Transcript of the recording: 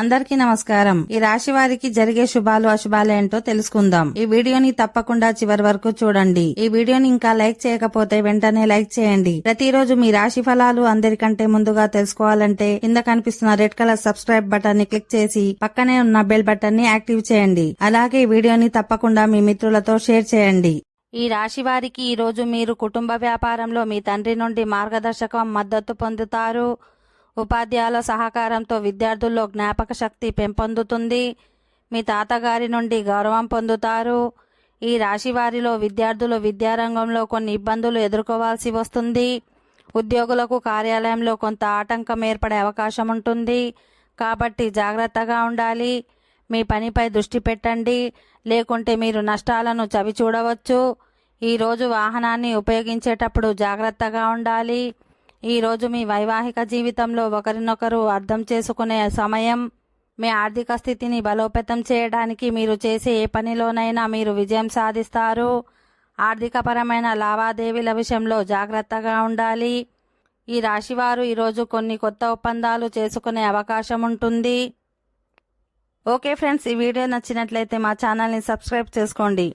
అందరికీ నమస్కారం. ఈ రాశి వారికి జరిగే శుభాలు అశుభాలు ఏంటో తెలుసుకుందాం. ఈ వీడియోని తప్పకుండా చివరి వరకు చూడండి. ఈ వీడియోని ఇంకా లైక్ చేయకపోతే వెంటనే లైక్ చేయండి. ప్రతిరోజు మీ రాశి ఫలాలు అందరికంటే ముందుగా తెలుసుకోవాలంటే కింద కనిపిస్తున్న రెడ్ కలర్ సబ్స్క్రైబ్ బటన్ ని క్లిక్ చేసి పక్కనే ఉన్న బెల్ బటన్ ని యాక్టివ్ చేయండి. అలాగే ఈ వీడియోని తప్పకుండా మీ మిత్రులతో షేర్ చేయండి. ఈ రాశి వారికి ఈ రోజు మీరు కుటుంబ వ్యాపారంలో మీ తండ్రి నుండి మార్గదర్శకం మద్దతు పొందుతారు. ఉపాధ్యాయుల సహకారంతో విద్యార్థుల్లో జ్ఞాపక శక్తి పెంపొందుతుంది. మీ తాతగారి నుండి గౌరవం పొందుతారు. ఈ రాశి వారిలో విద్యార్థులు విద్యారంగంలో కొన్ని ఇబ్బందులు ఎదుర్కోవాల్సి వస్తుంది. ఉద్యోగులకు కార్యాలయంలో కొంత ఆటంకం ఏర్పడే అవకాశం ఉంటుంది. కాబట్టి జాగ్రత్తగా ఉండాలి. మీ పనిపై దృష్టి పెట్టండి, లేకుంటే మీరు నష్టాలను చవి చూడవచ్చు. ఈరోజు వాహనాన్ని ఉపయోగించేటప్పుడు జాగ్రత్తగా ఉండాలి. ఈరోజు మీ వైవాహిక జీవితంలో ఒకరినొకరు అర్థం చేసుకునే సమయం. మీ ఆర్థిక స్థితిని బలోపేతం చేయడానికి మీరు చేసే ఏ పనిలోనైనా మీరు విజయం సాధిస్తారు. ఆర్థికపరమైన లావాదేవీల విషయంలో జాగ్రత్తగా ఉండాలి. ఈ రాశివారు ఈరోజు కొన్ని కొత్త ఒప్పందాలు చేసుకునే అవకాశం ఉంటుంది. ఓకే ఫ్రెండ్స్, ఈ వీడియో నచ్చినట్లయితే మా ఛానల్ని సబ్స్క్రైబ్ చేసుకోండి.